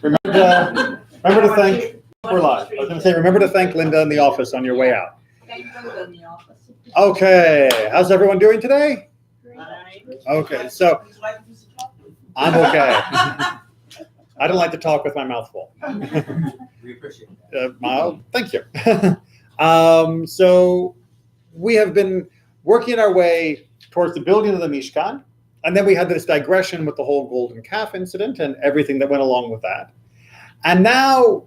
Remember to thank. We're live. I was going to say, remember to thank Linda in the office on your way out. Okay, how's everyone doing today? Okay, so I'm okay. I don't like to talk with my mouth full. We appreciate that. Thank you. So we have been working our way towards the building of the Mishkan, and then we had this digression with the whole golden calf incident and everything that went along with that. And now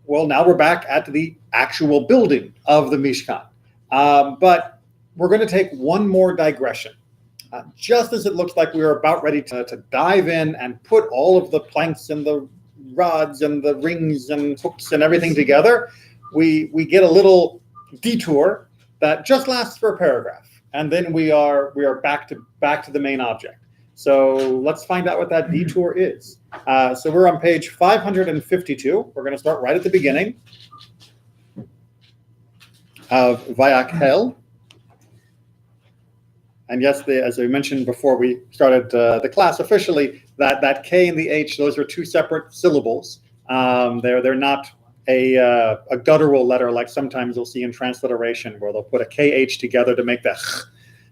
we're back at the actual building of the Mishkan. But we're going to take one more digression. Just as it looks like we are about ready to dive in and put all of the planks and the rods and the rings and hooks and everything together, we get a little detour that just lasts for a paragraph, and then we are back to the main object. So let's find out what that detour is. So we're on page 552. We're going to start right at the beginning of Vayahkel. And yes, as I mentioned before we started the class officially, that K and the H, those are two separate syllables. They're not a guttural letter like sometimes you'll see in transliteration where they'll put a KH together to make the ch.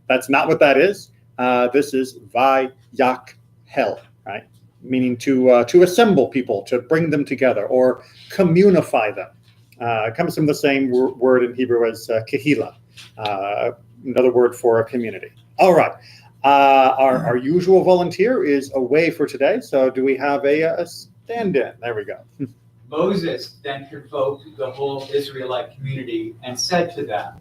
That's not what that is. This is Vayahkel, right? Meaning to assemble people, to bring them together or communify them. It comes from the same word in Hebrew as kehila, another word for a community. All right. Our usual volunteer is away for today. So do we have a stand-in? There we go. Moses then convoked the whole Israelite community and said to them,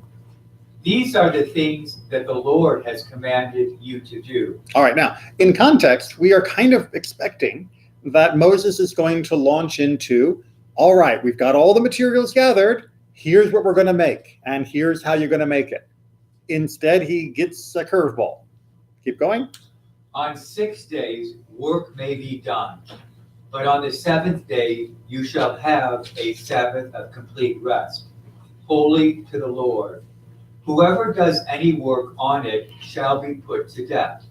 "These are the things that the Lord has commanded you to do." All right. Now, in context, we are kind of expecting that Moses is going to launch into, all right, we've got all the materials gathered. Here's what we're going to make. And here's how you're going to make it. Instead, he gets a curveball. Keep going. On 6 days, work may be done, but on the seventh day, you shall have a Sabbath of complete rest, holy to the Lord. Whoever does any work on it shall be put to death.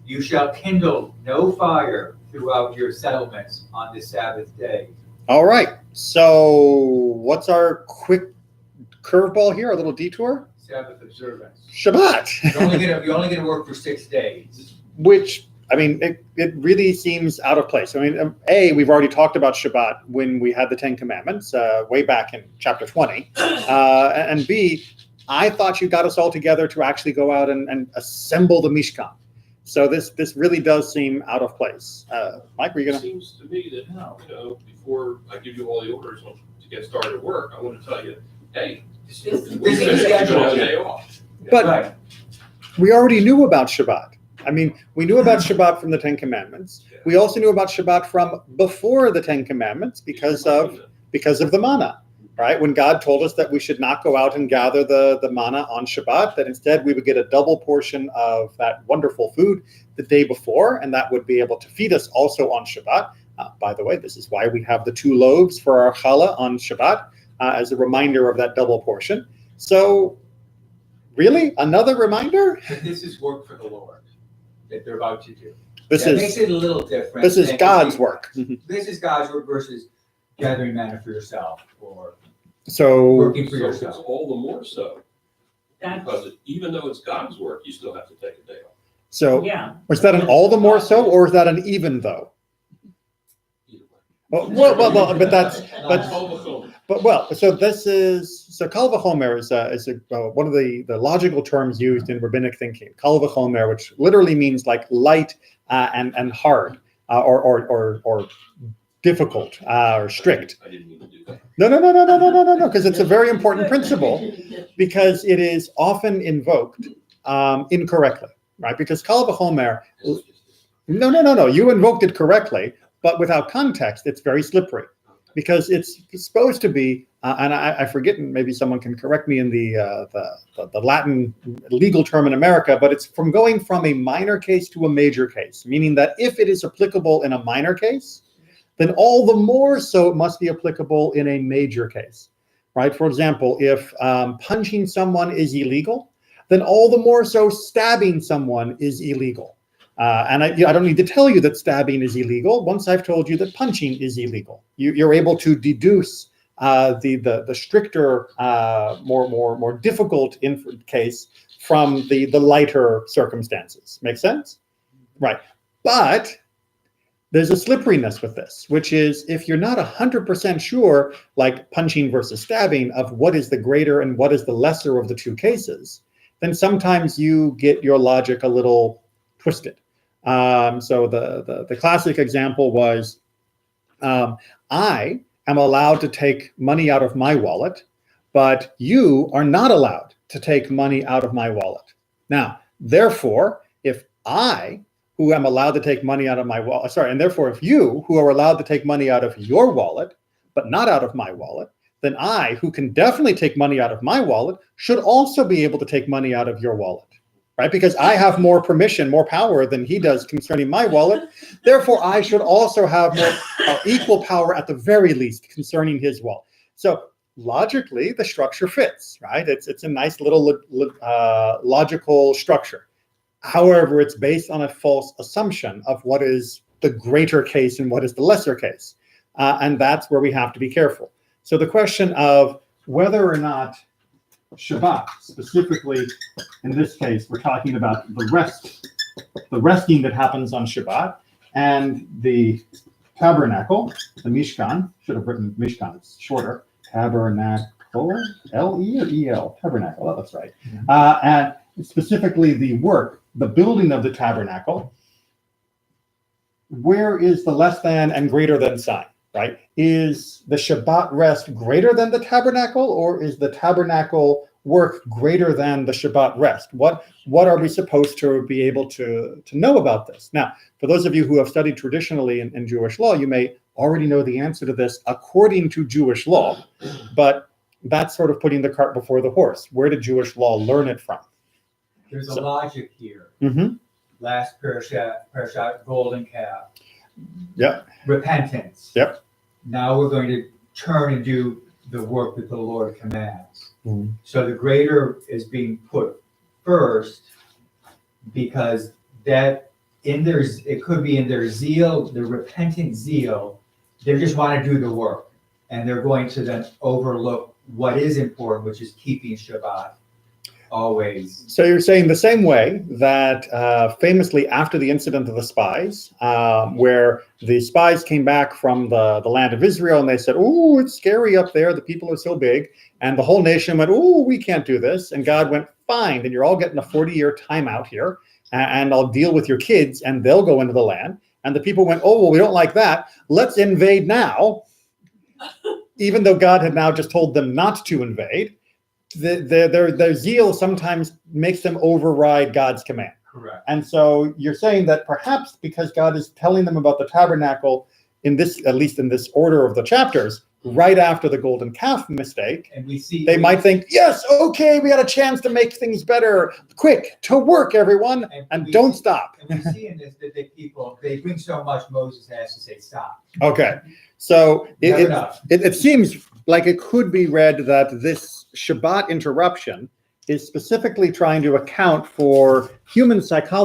You shall kindle no fire throughout your settlements on the Sabbath day. All right. So what's our quick curveball here, a little detour? Sabbath observance. Shabbat. You're only gonna work for 6 days. Which, I mean, it really seems out of place. I mean, A, we've already talked about Shabbat when we had the Ten Commandments, way back in chapter 20. And B, I thought you got us all together to actually go out and assemble the Mishkan. So this really does seem out of place. Mike, were you going to? It seems to me that, before I give you all the orders to get started at work, I want to tell you, hey, This is the day off. But Right. we already knew about Shabbat. I mean, we knew about Shabbat from the Ten Commandments. We also knew about Shabbat from before the Ten Commandments because of the manna, right? When God told us that we should not go out and gather the manna on Shabbat, that instead we would get a double portion of that wonderful food the day before, and that would be able to feed us also on Shabbat. By the way, this is why we have the 2 loaves for our challah on Shabbat as a reminder of that double portion. So, really, another reminder? But this is work for the Lord that they're about to do. This That is makes it a little different. this is than- God's work. This is God's work versus gathering manna for yourself or So, working for So it's yourself. all the more so, because even though it's God's work, you still have to take a day off. so Yeah. is that an all the more so, or is that an even though? Either way. Well, but that's so kal v'chomer is one of the logical terms used in rabbinic thinking. Kal v'chomer, which literally means like light and hard or difficult or strict. I didn't mean to do that. No, because it's a very important principle because it is often invoked incorrectly, right? Because kal v'chomer, no, you invoked it correctly, but without context, it's very slippery. Because it's supposed to be, and I forget, and maybe someone can correct me in the Latin legal term in America, but it's from going from a minor case to a major case, meaning that if it is applicable in a minor case, then all the more so it must be applicable in a major case, right? For example, if punching someone is illegal, then all the more so stabbing someone is illegal. And I don't need to tell you that stabbing is illegal. Once I've told you that punching is illegal, you're able to deduce the stricter, more difficult case from the lighter circumstances. Make sense? Right. But there's a slipperiness with this, which is if you're not 100% sure, like punching versus stabbing, of what is the greater and what is the lesser of the two cases, then sometimes you get your logic a little twisted. So the classic example was, I am allowed to take money out of my wallet, but you are not allowed to take money out of my wallet. Now, therefore, if I, who am allowed to take money out of my wallet, and therefore if you, who are allowed to take money out of your wallet, but not out of my wallet, then I, who can definitely take money out of my wallet, should also be able to take money out of your wallet, right? Because I have more permission, more power than he does concerning my wallet. Therefore, I should also have more equal power at the very least concerning his wallet. So logically, the structure fits, right? It's a nice little logical structure. However, it's based on a false assumption of what is the greater case and what is the lesser case. And that's where we have to be careful. So the question of whether or not Shabbat, specifically in this case, we're talking about the resting that happens on Shabbat, and the tabernacle, the Mishkan, should have written Mishkan, it's shorter, tabernacle, L-E or E-L, tabernacle, oh, that's right. And specifically the work, the building of the tabernacle, where is the less than and greater than sign, right? Is the Shabbat rest greater than the tabernacle, or is the tabernacle work greater than the Shabbat rest? What are we supposed to be able to know about this? Now, for those of you who have studied traditionally in Jewish law, you may already know the answer to this according to Jewish law, but that's sort of putting the cart before the horse. Where did Jewish law learn it from? There's a logic here. Mm-hmm. Last parashat, golden calf. Yep. Repentance. Yep. Now we're going to turn and do the work that the Lord commands. Mm-hmm. So the greater is being put first, because that it could be in their zeal, the repentant zeal, they just want to do the work, and they're going to then overlook what is important, which is keeping Shabbat always. So you're saying the same way that famously after the incident of the spies, where the spies came back from the land of Israel and they said, "Oh, it's scary up there. The people are so big." And the whole nation went, "Oh, we can't do this." And God went, "Fine, then you're all getting a 40-year timeout here, and I'll deal with your kids and they'll go into the land." And the people went, "Oh, well, we don't like that. Let's invade now." Even though God had now just told them not to invade. Their zeal sometimes makes them override God's command. Correct. And so you're saying that perhaps because God is telling them about the tabernacle in this, at least in this order of the chapters, right after the golden calf mistake, and we might think, yes, okay, we got a chance to make things better. Quick, to work, everyone, and don't stop. And we see in this that they bring so much, Moses has to say stop. Okay, so it seems like it could be read that this Shabbat interruption is specifically trying to account for human psychology.